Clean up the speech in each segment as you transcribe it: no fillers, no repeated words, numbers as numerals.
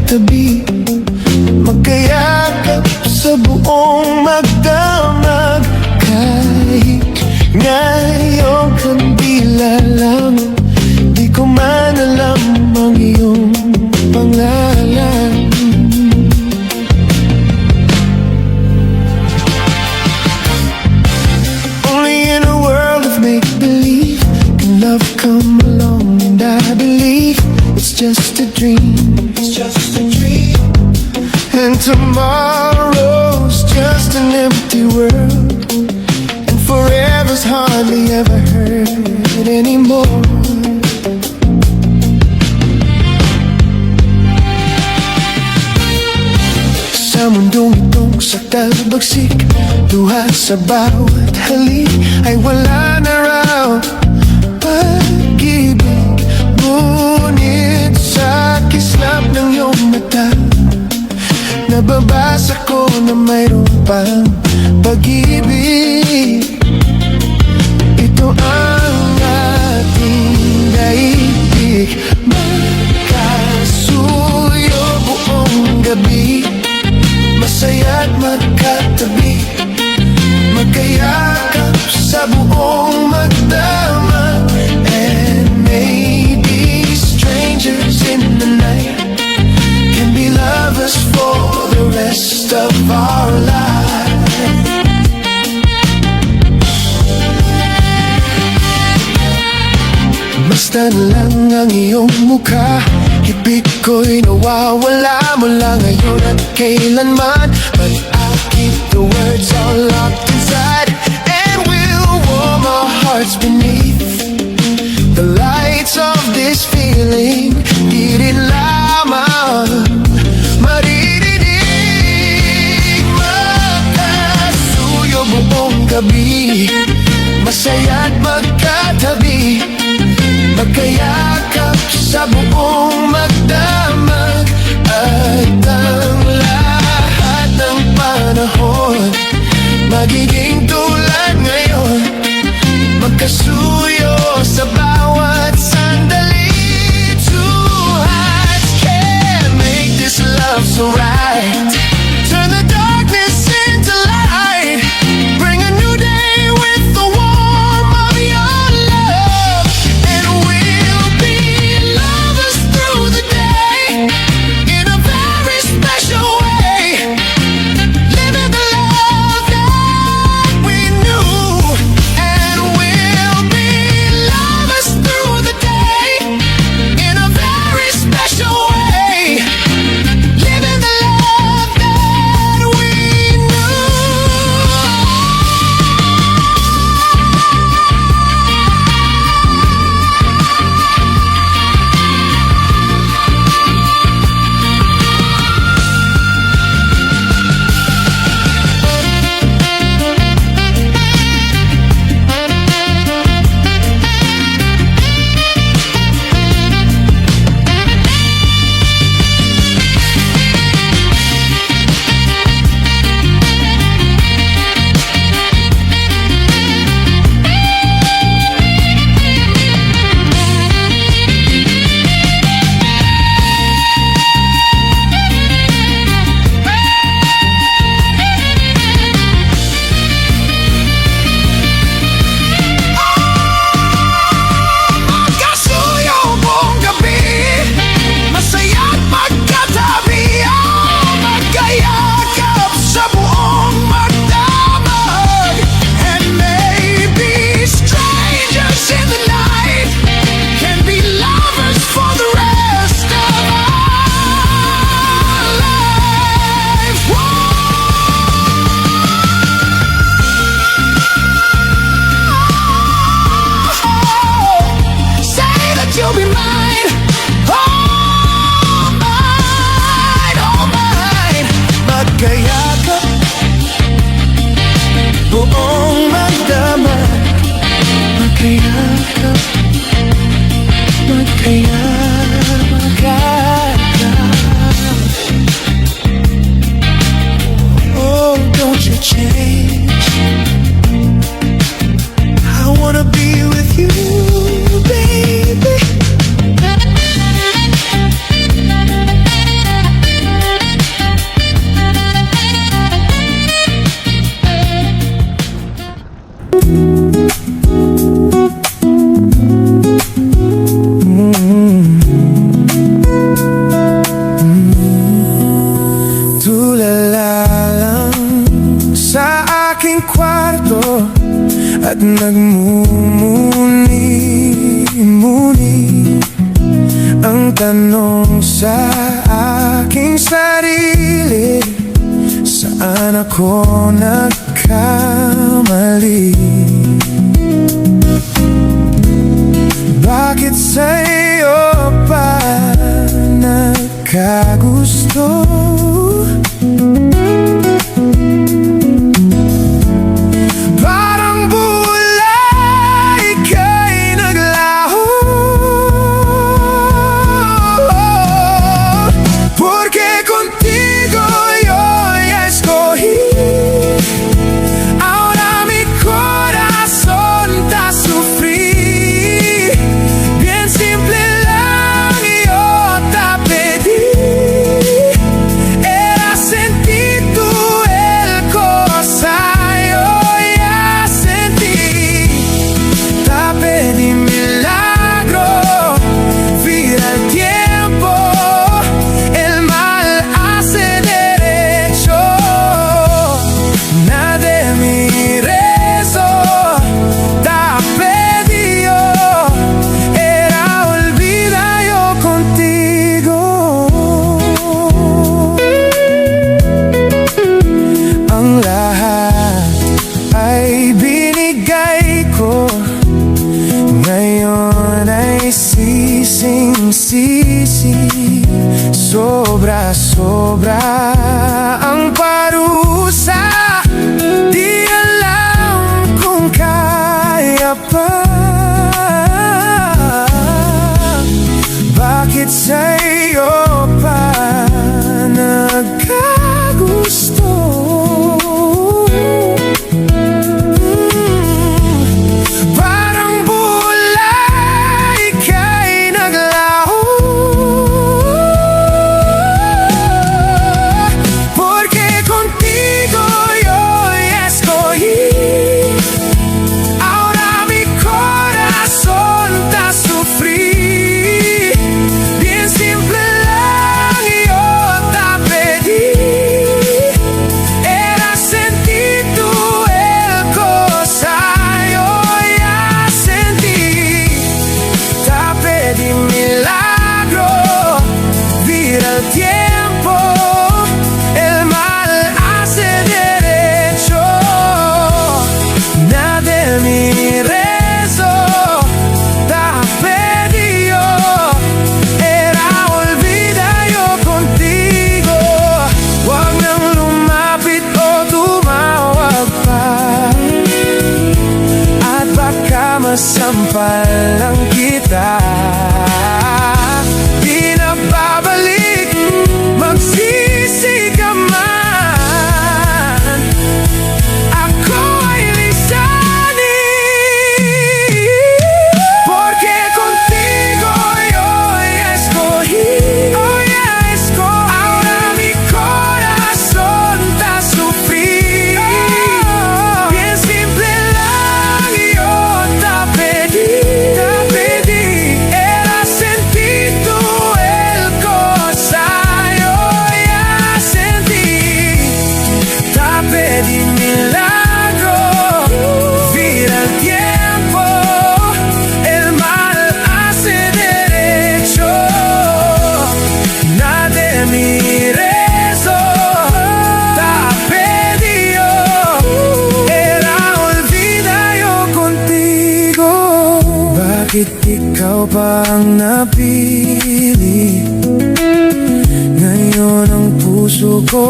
magkatabi, magkayakap sa buong magdamag. Kahit ngayong kandila lang, di ko man alam ang iyong pangalan. Only in a world of make-believe can love come along, and I believe it's just a dream. It's just a dream. And tomorrow's just an empty world, and forever's hardly ever heard anymore. Sa mundong itong sakdal-bagsik, luha sa bawat halik ay wala na raw pag-ibig. Ngunit sa kislap ng iyong mata, nababasa ko na mayroon pang pag-ibig. Ito ang ating daigdig, magkasuyo buong gabi, masaya't magkatabi, magkayakap sa buong magdamag. And maybe strangers in the night can be lovers for the rest of our lives. Basta na lang ang iyong mukha, ibig ko'y nawawala mula ngayon at kailanman. But I'll keep the words all locked inside, and we'll warm our hearts beneath the lights of this feeling. Di rin lamang maririnig, magkasuyo buong gabi, masaya't magkatabi, magkayakap sa buong magdamag. At ang lahat ng panahon magiging tulad ngayon, magkasuyo sa bawat sandali. Two hearts can't make this love so right. Turn the darkness into light, bring a new day with the warmth of your love, and we'll be lovers through the day in a very special way, living the love that we knew. And we'll be lovers through the day in a very special way, living the love at nagmumuni-muni ang tanong sa aking sarili, saan ako nagkamali? Bakit sa'yo pa nagkagusto? Parang bulay ka'y naglaho, porque contigo yo ya escogí. Ahora mi corazón está sufrí. Bien simple lang yo te pedí. Era sentir tú el cosa yo ya sentí. Te pedí milagro, vira el tiempo, el mal hace derecho. Nada de mi rezo te pedí yo, era olvida yo contigo. Ang lahat ay binigay ko, ngayon ay sising-sisi. Sobra-sobra ang parusa, di alam kung kaya pa. Bakit sa'yo pa nagkagusto? Parang bulay ka'y naglaho, porque contigo yo ya escogí. Ahora mi corazón está sufrí. Bien simple lang yo te pedí. Era sentir tú el cosa yo ya sentí. Te pedí milagro, vira el tiempo, el mal hace derecho. Nada de mi rezo te pedí yo, era olvida yo contigo. Huwag nang lumapit o tumawag pa, at baka masampal lang kita. Di na babalik, magsisi ka man, ako ay lisanin. Porque contigo yo ya escogí. Oh, ya escogí. Ahora mi corazón está sufrí. Bien simple lang yo te pedí. Era sentir tú el cosa yo ya sentí. Te pedí milagro, vira el tiempo, el mal hace derecho. Nada de mi rezo te pedí yo, era olvida yo contigo. Bakit ikaw pa ang napili? Ngayon ang puso ko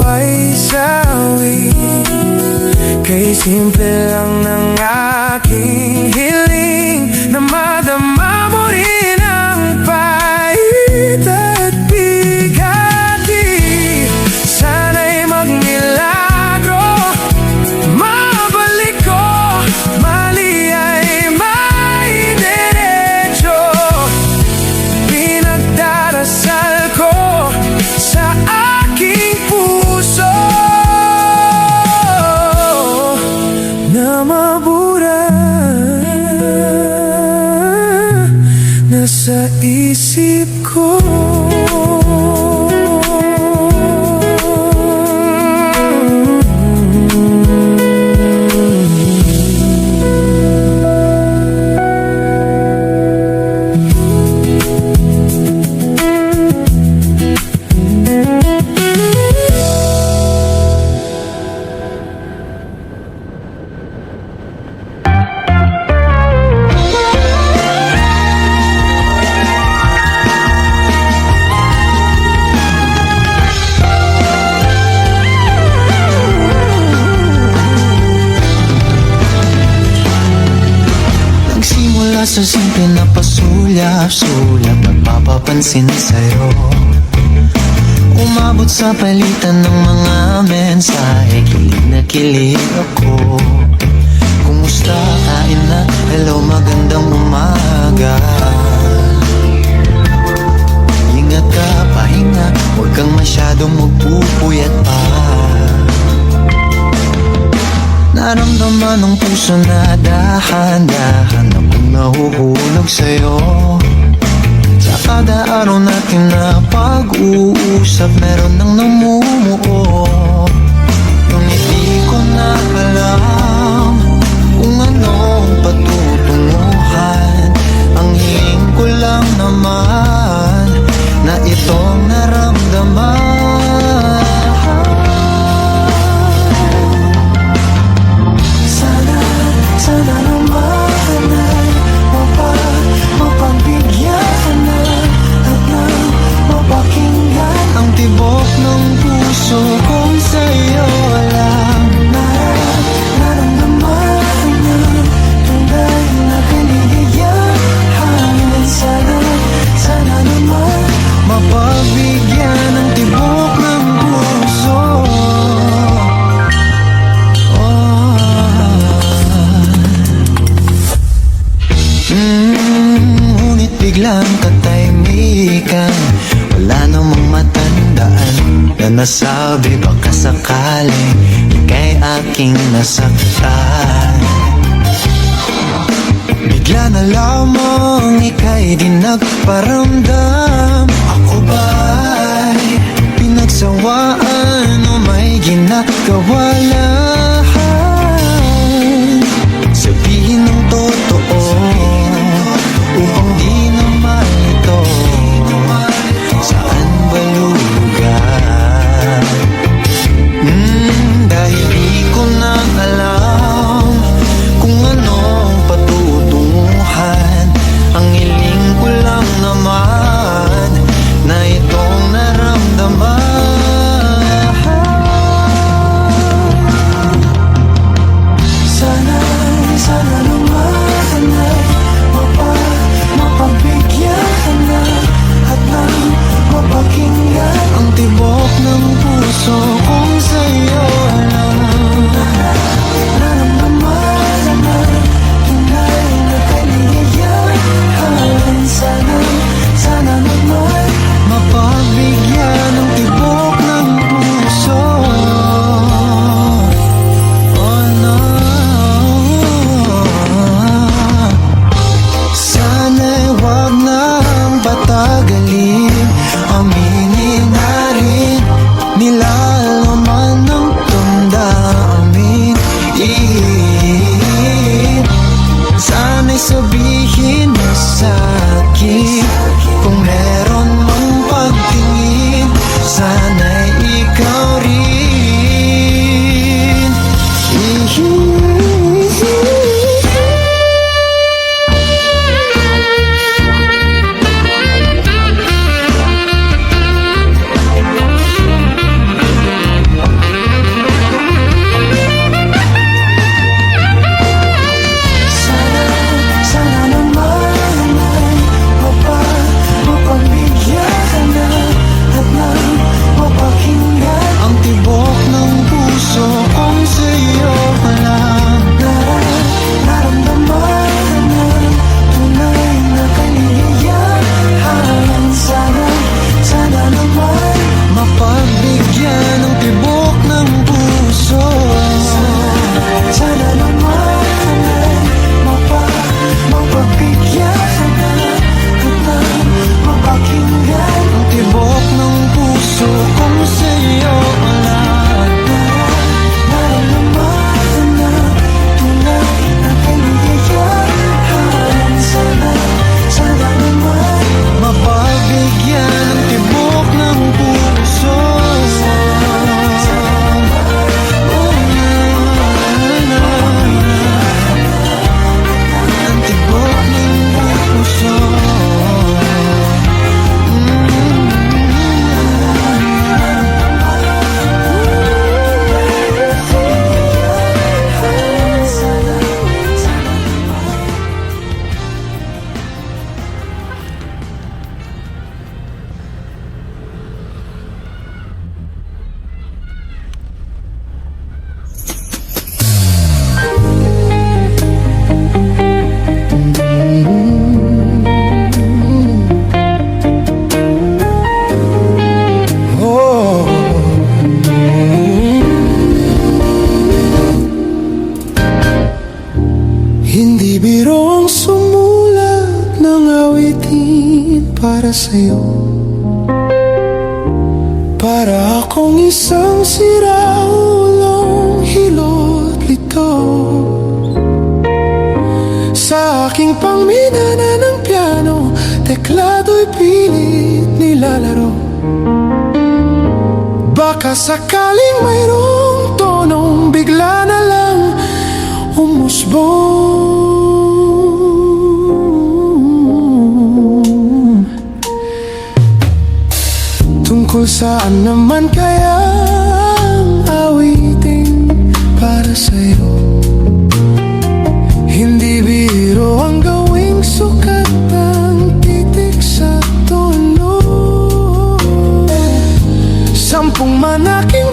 ay sawi, kay simple lang ng aking hiling, na madama mo rin ang pait at bigati. Sana'y magmilagro, mabalik ko, mali ay may derecho. Pinagdarasal ko sa aking puso na mabura, sa simple na pasulyap-sulyap Nagpapapansin sa'yo Umabot sa palitan ng mga mensahe Kilig na kilig ako Kumusta, kain na, hello, magandang umaga Ingat ka, pahinga, huwag kang masyadong magpupuyat pa Naramdaman ng puso na dahan-dahan Akong nahuhulog sa'yo Sa kada araw natin na pag-uusap Meron nang namumuo Ngunit di ko na alam Kung anong patutunguhan Ang hiling ko lang naman Na itong naramdaman Sana naman ay mapagbigyan ka na At nang mapakinggan Ang tibok ng puso kong sa'yo lang Naramdaman niya Tunay na kaligayahan Sana naman mapagbigyan Ang tibok ng puso Ngunit biglang katahimikan Wala namang matandaan Na nasabi baka sakaling Ika'y aking nasaktan Bigla na lamang ika'y di nagparamdam Ako ba'y pinagsawaan O may ginagawa lahat Sabihin ng totoo Upang di na malito Saan ba lulugar? Dahil di ko na alam Kung anong patutunguhan Ang hiling ko lang naman Na itong sa'yo. Para akong isang siraulong hilot lito sa aking pangminana ng piano, teklado'y pilit nilalaro. Baka sakaling mayroong tonong bigla na lang umusbong. Tungkol saan naman kaya ang awiting para sa'yo? Hindi biro ang gawing sukat ang titik sa tono. Sampung manaking